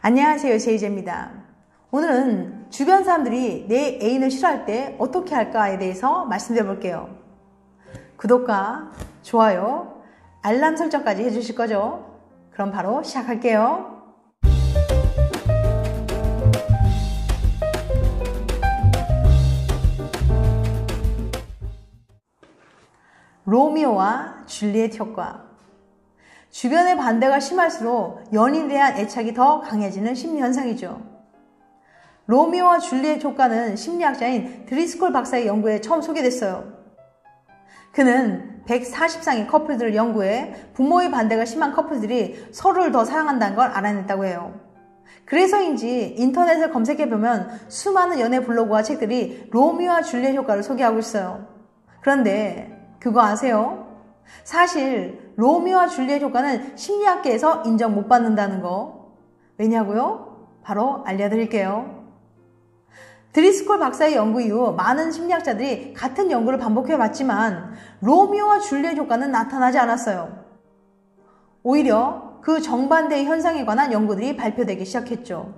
안녕하세요, 제이제입니다. 오늘은 주변 사람들이 내 애인을 싫어할 때 어떻게 할까에 대해서 말씀드려 볼게요. 구독과 좋아요, 알람 설정까지 해주실 거죠? 그럼 바로 시작할게요. 로미오와 줄리엣 효과. 주변의 반대가 심할수록 연인에 대한 애착이 더 강해지는 심리 현상이죠. 로미오와 줄리엣 효과는 심리학자인 드리스콜 박사의 연구에 처음 소개됐어요. 그는 140쌍의 커플들을 연구해 부모의 반대가 심한 커플들이 서로를 더 사랑한다는 걸 알아냈다고 해요. 그래서인지 인터넷을 검색해보면 수많은 연애 블로그와 책들이 로미오와 줄리엣 효과를 소개하고 있어요. 그런데 그거 아세요? 사실 로미오와 줄리엣 효과는 심리학계에서 인정 못 받는다는 거. 왜냐고요? 바로 알려드릴게요. 드리스콜 박사의 연구 이후 많은 심리학자들이 같은 연구를 반복해 왔지만 로미오와 줄리엣 효과는 나타나지 않았어요. 오히려 그 정반대의 현상에 관한 연구들이 발표되기 시작했죠.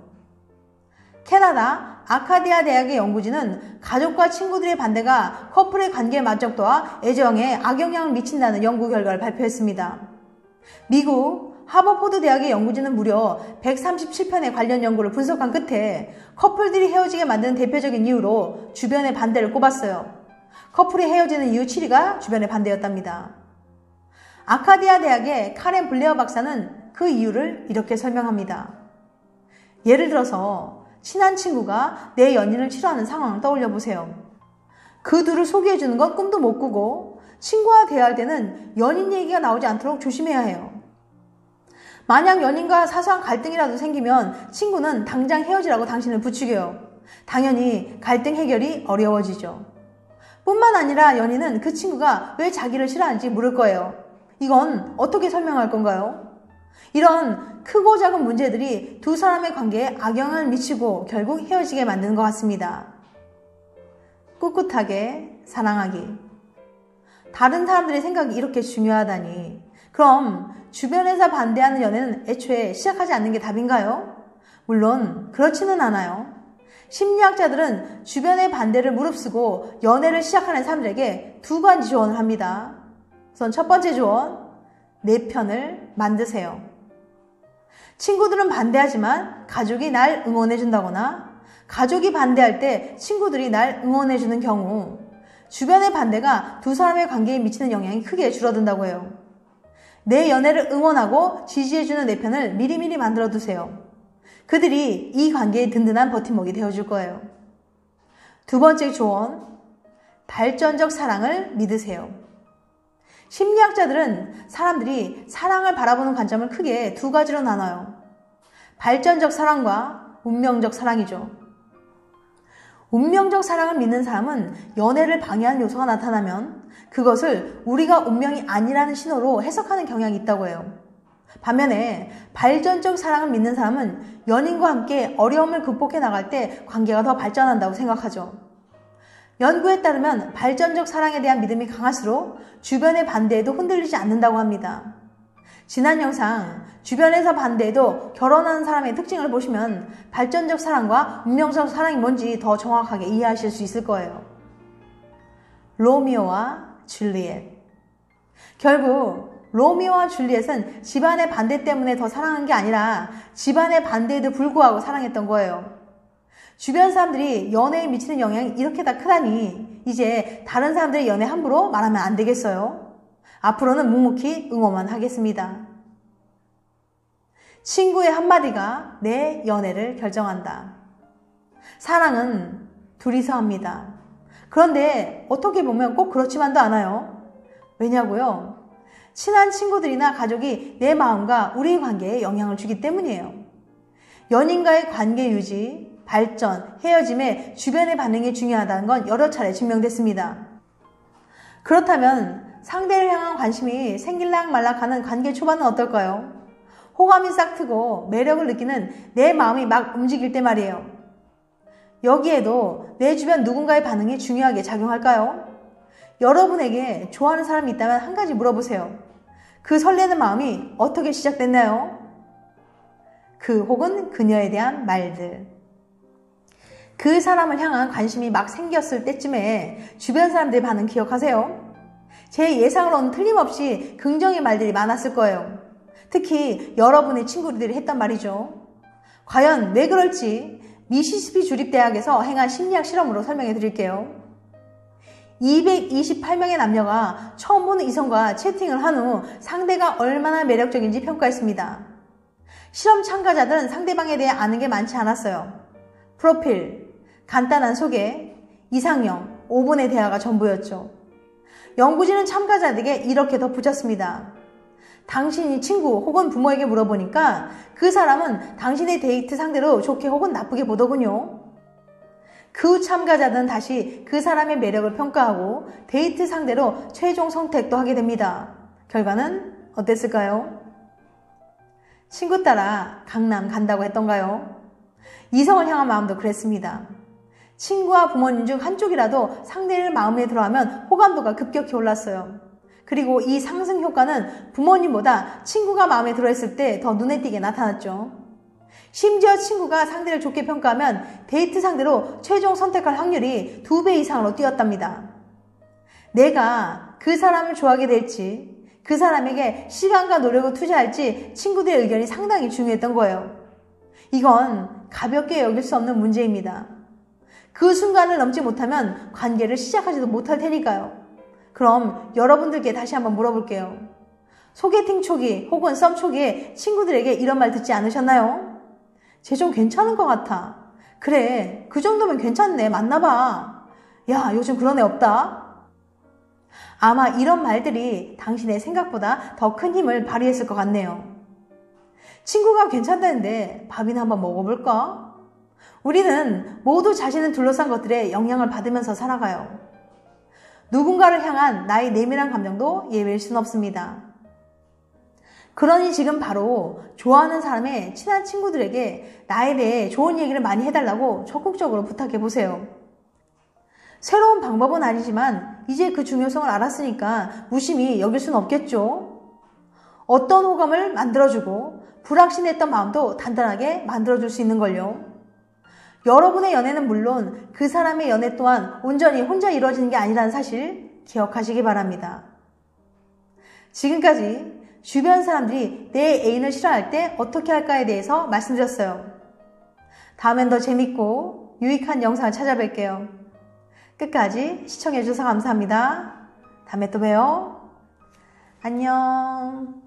캐나다 아카디아 대학의 연구진은 가족과 친구들의 반대가 커플의 관계 만족도와 애정에 악영향을 미친다는 연구 결과를 발표했습니다. 미국 하버포드 대학의 연구진은 무려 137편의 관련 연구를 분석한 끝에 커플들이 헤어지게 만드는 대표적인 이유로 주변의 반대를 꼽았어요. 커플이 헤어지는 이유 7위가 주변의 반대였답니다. 아카디아 대학의 카렌 블레어 박사는 그 이유를 이렇게 설명합니다. 예를 들어서 친한 친구가 내 연인을 싫어하는 상황을 떠올려 보세요. 그 둘을 소개해주는 건 꿈도 못 꾸고 친구와 대화할 때는 연인 얘기가 나오지 않도록 조심해야 해요. 만약 연인과 사소한 갈등이라도 생기면 친구는 당장 헤어지라고 당신을 부추겨요. 당연히 갈등 해결이 어려워지죠. 뿐만 아니라 연인은 그 친구가 왜 자기를 싫어하는지 물을 거예요. 이건 어떻게 설명할 건가요? 이런 크고 작은 문제들이 두 사람의 관계에 악영향을 미치고 결국 헤어지게 만드는 것 같습니다. 꿋꿋하게 사랑하기. 다른 사람들의 생각이 이렇게 중요하다니. 그럼 주변에서 반대하는 연애는 애초에 시작하지 않는 게 답인가요? 물론 그렇지는 않아요. 심리학자들은 주변의 반대를 무릅쓰고 연애를 시작하는 사람들에게 두 가지 조언을 합니다. 우선 첫 번째 조언, 내 편을 만드세요. 친구들은 반대하지만 가족이 날 응원해준다거나 가족이 반대할 때 친구들이 날 응원해주는 경우 주변의 반대가 두 사람의 관계에 미치는 영향이 크게 줄어든다고 해요. 내 연애를 응원하고 지지해주는 내 편을 미리미리 만들어두세요. 그들이 이 관계의 든든한 버팀목이 되어줄 거예요. 두 번째 조언, 발전적 사랑을 믿으세요. 심리학자들은 사람들이 사랑을 바라보는 관점을 크게 두 가지로 나눠요. 발전적 사랑과 운명적 사랑이죠. 운명적 사랑을 믿는 사람은 연애를 방해하는 요소가 나타나면 그것을 우리가 운명이 아니라는 신호로 해석하는 경향이 있다고 해요. 반면에 발전적 사랑을 믿는 사람은 연인과 함께 어려움을 극복해 나갈 때 관계가 더 발전한다고 생각하죠. 연구에 따르면 발전적 사랑에 대한 믿음이 강할수록 주변의 반대에도 흔들리지 않는다고 합니다. 지난 영상 주변에서 반대해도 결혼하는 사람의 특징을 보시면 발전적 사랑과 운명적 사랑이 뭔지 더 정확하게 이해하실 수 있을 거예요. 로미오와 줄리엣. 결국 로미오와 줄리엣은 집안의 반대 때문에 더 사랑한 게 아니라 집안의 반대에도 불구하고 사랑했던 거예요. 주변 사람들이 연애에 미치는 영향이 이렇게 다 크다니 이제 다른 사람들의 연애 함부로 말하면 안 되겠어요? 앞으로는 묵묵히 응원만 하겠습니다. 친구의 한마디가 내 연애를 결정한다. 사랑은 둘이서 합니다. 그런데 어떻게 보면 꼭 그렇지만도 않아요. 왜냐고요? 친한 친구들이나 가족이 내 마음과 우리의 관계에 영향을 주기 때문이에요. 연인과의 관계 유지, 발전, 헤어짐에 주변의 반응이 중요하다는 건 여러 차례 증명됐습니다. 그렇다면 상대를 향한 관심이 생길락말락하는 관계 초반은 어떨까요? 호감이 싹 트고 매력을 느끼는 내 마음이 막 움직일 때 말이에요. 여기에도 내 주변 누군가의 반응이 중요하게 작용할까요? 여러분에게 좋아하는 사람이 있다면 한 가지 물어보세요. 그 설레는 마음이 어떻게 시작됐나요? 그 혹은 그녀에 대한 말들. 그 사람을 향한 관심이 막 생겼을 때쯤에 주변 사람들의 반응 기억하세요? 제 예상으로는 틀림없이 긍정의 말들이 많았을 거예요. 특히 여러분의 친구들이 했단 말이죠. 과연 왜 그럴지 미시시피 주립대학에서 행한 심리학 실험으로 설명해 드릴게요. 228명의 남녀가 처음 보는 이성과 채팅을 한 후 상대가 얼마나 매력적인지 평가했습니다. 실험 참가자들은 상대방에 대해 아는 게 많지 않았어요. 프로필, 간단한 소개, 이상형, 5분의 대화가 전부였죠. 연구진은 참가자들에게 이렇게 덧붙였습니다. 당신이 친구 혹은 부모에게 물어보니까 그 사람은 당신의 데이트 상대로 좋게 혹은 나쁘게 보더군요. 그 후 참가자들은 다시 그 사람의 매력을 평가하고 데이트 상대로 최종 선택도 하게 됩니다. 결과는 어땠을까요? 친구 따라 강남 간다고 했던가요? 이성을 향한 마음도 그랬습니다. 친구와 부모님 중 한쪽이라도 상대를 마음에 들어하면 호감도가 급격히 올랐어요. 그리고 이 상승 효과는 부모님보다 친구가 마음에 들어했을 때 더 눈에 띄게 나타났죠. 심지어 친구가 상대를 좋게 평가하면 데이트 상대로 최종 선택할 확률이 2배 이상으로 뛰었답니다. 내가 그 사람을 좋아하게 될지, 그 사람에게 시간과 노력을 투자할지 친구들의 의견이 상당히 중요했던 거예요. 이건 가볍게 여길 수 없는 문제입니다. 그 순간을 넘지 못하면 관계를 시작하지도 못할 테니까요. 그럼 여러분들께 다시 한번 물어볼게요. 소개팅 초기 혹은 썸 초기에 친구들에게 이런 말 듣지 않으셨나요? 쟤 좀 괜찮은 것 같아. 그래, 그 정도면 괜찮네. 만나봐. 야, 요즘 그런 애 없다. 아마 이런 말들이 당신의 생각보다 더 큰 힘을 발휘했을 것 같네요. 친구가 괜찮다는데 밥이나 한번 먹어볼까? 우리는 모두 자신을 둘러싼 것들에 영향을 받으면서 살아가요. 누군가를 향한 나의 내밀한 감정도 예외일 순 없습니다. 그러니 지금 바로 좋아하는 사람의 친한 친구들에게 나에 대해 좋은 얘기를 많이 해달라고 적극적으로 부탁해보세요. 새로운 방법은 아니지만 이제 그 중요성을 알았으니까 무심히 여길 순 없겠죠. 어떤 호감을 만들어주고 불확신했던 마음도 단단하게 만들어줄 수 있는 걸요. 여러분의 연애는 물론 그 사람의 연애 또한 온전히 혼자 이루어지는 게 아니라는 사실 기억하시기 바랍니다. 지금까지 주변 사람들이 내 애인을 싫어할 때 어떻게 할까에 대해서 말씀드렸어요. 다음엔 더 재밌고 유익한 영상을 찾아뵐게요. 끝까지 시청해주셔서 감사합니다. 다음에 또 봬요. 안녕.